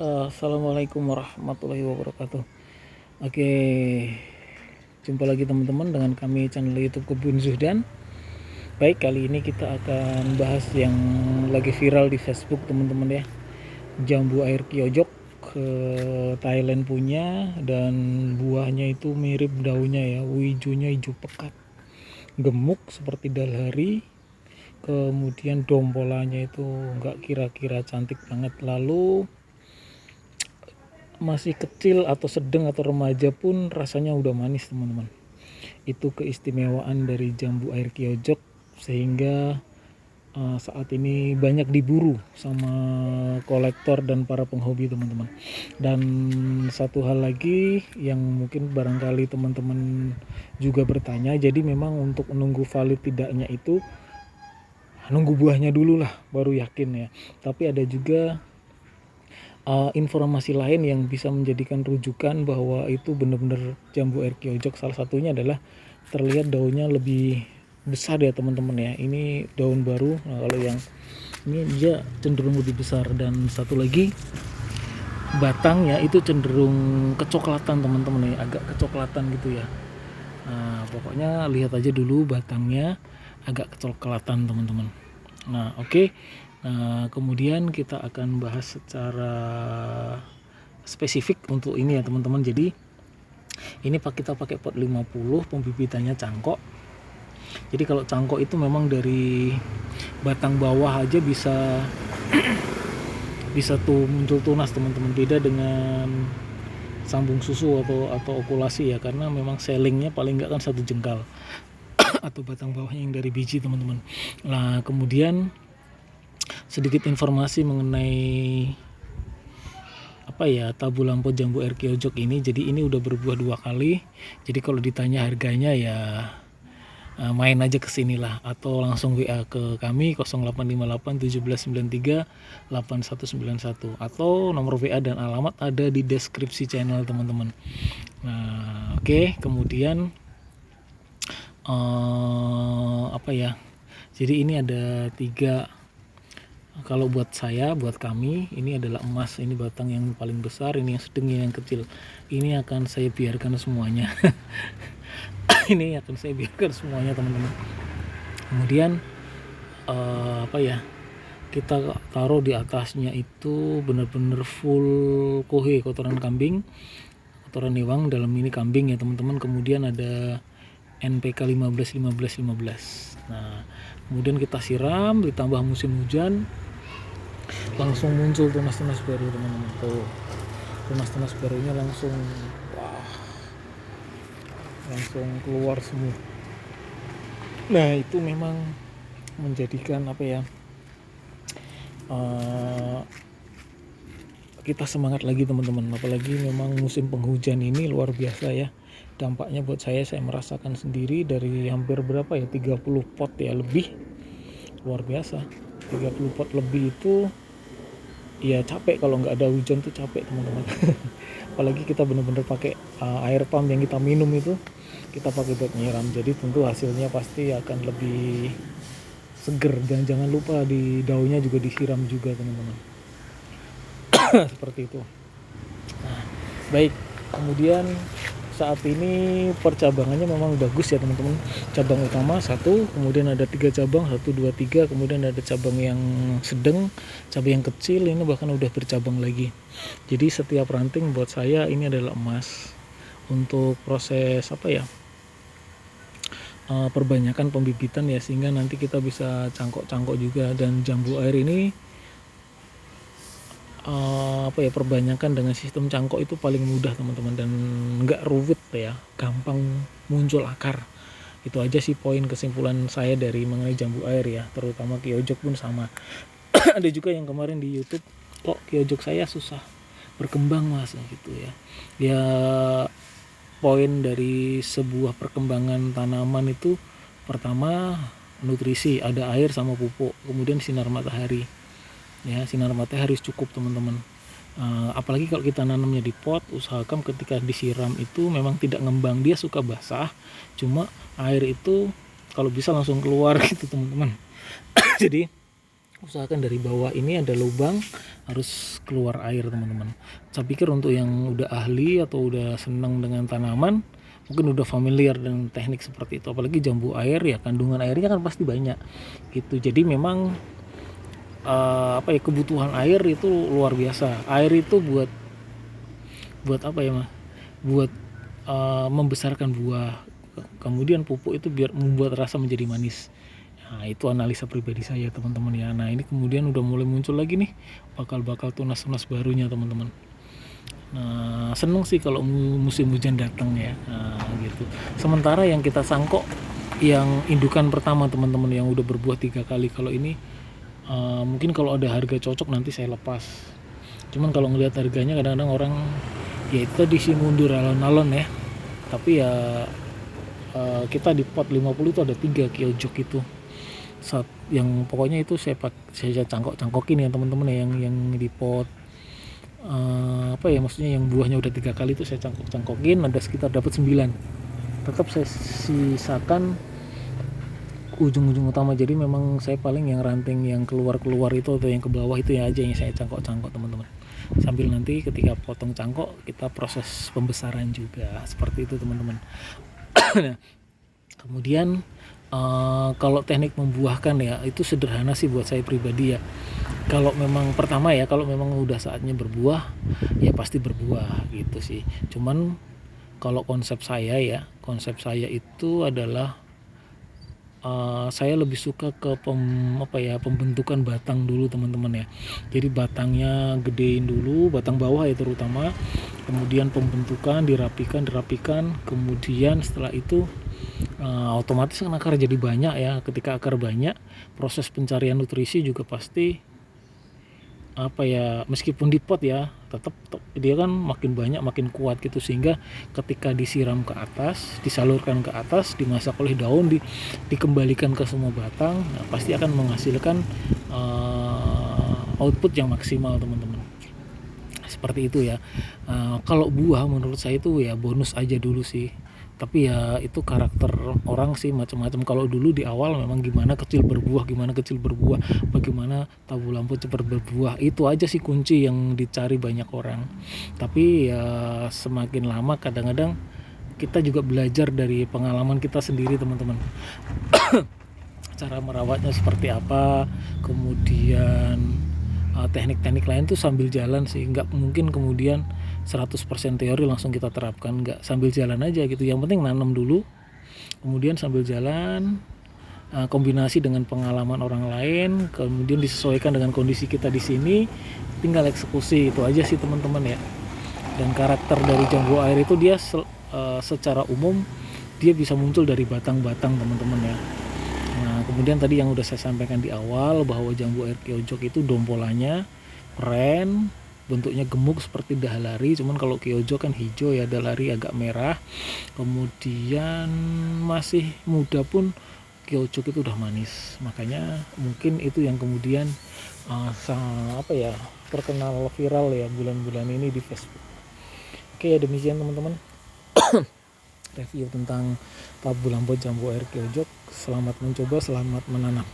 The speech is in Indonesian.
Assalamualaikum warahmatullahi wabarakatuh. Oke, jumpa lagi teman-teman dengan kami channel YouTube Kebun Zuhdan. Baik, kali ini kita akan bahas yang lagi viral di Facebook teman-teman ya. Jambu air Kyojok Thailand punya, dan buahnya itu mirip daunnya ya, hijaunya hijau pekat, gemuk seperti dalhari. Kemudian dompolannya itu nggak kira-kira cantik banget. Lalu masih kecil atau sedang atau remaja pun rasanya udah manis teman-teman. Itu keistimewaan dari jambu air Kyojok, sehingga saat ini banyak diburu sama kolektor dan para penghobi teman-teman. Dan satu hal lagi yang mungkin barangkali teman-teman juga bertanya, jadi memang untuk menunggu valid tidaknya itu nunggu buahnya dulu lah baru yakin ya. Tapi ada juga informasi lain yang bisa menjadikan rujukan bahwa itu benar-benar jambu air Kyojok. Salah satunya adalah terlihat daunnya lebih besar ya teman-teman ya. Ini daun baru. Nah, kalau yang ini dia cenderung lebih besar, dan satu lagi batangnya itu cenderung kecoklatan teman-teman ya, agak kecoklatan gitu ya. Nah, pokoknya lihat aja dulu batangnya agak kecoklatan teman-teman. Nah, oke. Nah, kemudian kita akan bahas secara spesifik untuk ini ya teman-teman. Jadi ini kita pakai pot 50, pembibitannya cangkok. Jadi kalau cangkok itu memang dari batang bawah aja bisa tuh muncul tunas teman-teman. Beda dengan sambung susu atau okulasi ya, karena memang sellingnya paling enggak kan 1 jengkal atau batang bawahnya yang dari biji teman-teman. Nah, kemudian sedikit informasi mengenai tabu lampau jambu air Kyojok ini. Jadi ini udah berbuah 2 kali. Jadi kalau ditanya harganya ya main aja ke sinilah, atau langsung WA ke kami 0858 1793 8191, atau nomor WA dan alamat ada di deskripsi channel teman-teman. Nah, oke. Kemudian jadi ini ada 3. Kalau buat saya, buat kami, ini adalah emas. Ini batang yang paling besar, ini yang sedang, yang kecil. Ini akan saya biarkan semuanya. Ini akan saya biarkan semuanya teman-teman. Kemudian kita taruh di atasnya itu benar-benar full kohe, kotoran kambing, kotoran hewang, dalam ini kambing ya teman-teman. Kemudian ada NPK 15. Nah, kemudian kita siram, ditambah musim hujan, langsung muncul tunas-tunas baru teman-teman. Tuh, tunas-tunas barunya langsung keluar semua. Nah, itu memang menjadikan kita semangat lagi teman-teman. Apalagi memang musim penghujan ini luar biasa ya. Dampaknya buat saya merasakan sendiri dari hampir 30 pot ya lebih. Luar biasa. 30 pot lebih itu ya capek, kalau nggak ada hujan tuh capek teman-teman. Apalagi kita benar-benar pakai air pump yang kita minum itu, kita pakai buat nyiram. Jadi tentu hasilnya pasti akan lebih seger. Dan jangan lupa di daunnya juga disiram juga teman-teman. Seperti itu. Nah, baik. Kemudian saat ini percabangannya memang bagus ya teman-teman. Cabang utama 1, kemudian ada 3 cabang, 1, 2, 3, kemudian ada cabang yang sedang, cabang yang kecil, ini bahkan udah bercabang lagi. Jadi setiap ranting buat saya ini adalah emas untuk proses perbanyakan pembibitan ya, sehingga nanti kita bisa cangkok-cangkok juga. Dan jambu air ini perbanyakan dengan sistem cangkok itu paling mudah teman-teman, dan nggak rumit ya, gampang muncul akar. Itu aja sih poin kesimpulan saya dari mengenai jambu air ya, terutama Kyojok pun sama. Ada juga yang kemarin di YouTube, kok Kyojok saya susah berkembang mas gitu ya. Ya, poin dari sebuah perkembangan tanaman itu pertama nutrisi, ada air sama pupuk, kemudian sinar matahari. Ya, sinar matahari harus cukup teman-teman. Apalagi kalau kita nanamnya di pot, usahakan ketika disiram itu memang tidak ngembang, dia suka basah, cuma air itu kalau bisa langsung keluar gitu teman-teman. Jadi usahakan dari bawah ini ada lubang harus keluar air teman-teman. Saya pikir untuk yang udah ahli atau udah senang dengan tanaman mungkin udah familiar dengan teknik seperti itu, apalagi jambu air ya kandungan airnya kan pasti banyak gitu. Jadi memang kebutuhan air itu luar biasa. Air itu buat apa ya mah, buat membesarkan buah, kemudian pupuk itu biar membuat rasa menjadi manis. Nah itu analisa pribadi saya teman-teman ya. Nah ini kemudian udah mulai muncul lagi nih bakal tunas-tunas barunya teman-teman. Nah seneng sih kalau musim hujan datang ya, gitu. Sementara yang kita sangkok yang indukan pertama teman-teman yang udah berbuah 3 kali, kalau ini mungkin kalau ada harga cocok nanti saya lepas. Cuman kalau ngelihat harganya kadang-kadang orang ya itu tadi sih mundur alon-alon ya. Tapi ya kita di pot 50 itu ada 3 Kyojok itu. Saat yang pokoknya itu saya cangkokin ya teman-teman ya, yang di pot maksudnya yang buahnya udah 3 kali itu saya cangkokin, ada sekitar dapat 9. Tetap saya sisakan ujung-ujung utama. Jadi memang saya paling yang ranting yang keluar itu atau yang ke bawah itu ya aja yang saya cangkok teman-teman. Sambil nanti ketika potong cangkok kita proses pembesaran juga seperti itu teman-teman. Nah, kemudian kalau teknik membuahkan ya itu sederhana sih buat saya pribadi ya. Kalau memang pertama ya, kalau memang udah saatnya berbuah ya pasti berbuah gitu sih. Cuman kalau konsep saya itu adalah saya lebih suka ke pembentukan batang dulu teman-teman ya. Jadi batangnya gedein dulu, batang bawah ya terutama, kemudian pembentukan dirapikan, kemudian setelah itu otomatis kan akar jadi banyak ya. Ketika akar banyak, proses pencarian nutrisi juga pasti meskipun di pot ya tetap dia kan makin banyak makin kuat gitu, sehingga ketika disiram ke atas, disalurkan ke atas, dimasak oleh daun, dikembalikan ke semua batang, nah pasti akan menghasilkan output yang maksimal teman-teman. Seperti itu ya. Kalau buah menurut saya itu ya bonus aja dulu sih, tapi ya itu karakter orang sih macam-macam. Kalau dulu di awal memang gimana kecil berbuah, bagaimana tabu lampu cepat berbuah, itu aja sih kunci yang dicari banyak orang. Tapi ya semakin lama kadang-kadang kita juga belajar dari pengalaman kita sendiri teman-teman. Cara merawatnya seperti apa, kemudian teknik-teknik lain tuh sambil jalan sih, nggak mungkin kemudian 100% teori langsung kita terapkan, nggak, sambil jalan aja gitu. Yang penting nanam dulu, kemudian sambil jalan kombinasi dengan pengalaman orang lain, kemudian disesuaikan dengan kondisi kita di sini, tinggal eksekusi. Itu aja sih teman-teman ya. Dan karakter dari jambu air itu dia secara umum dia bisa muncul dari batang-batang teman-teman ya. Nah kemudian tadi yang udah saya sampaikan di awal bahwa jambu air Kyojok itu dompolannya keren, bentuknya gemuk seperti dahalari, cuman kalau Kyojok kan hijau ya, dahalari agak merah. Kemudian masih muda pun Kyojok itu udah manis, makanya mungkin itu yang kemudian terkenal viral ya bulan-bulan ini di Facebook. Oke, demikian teman-teman review tentang tabu lampot jambu air Kyojok. Selamat mencoba, selamat menanam.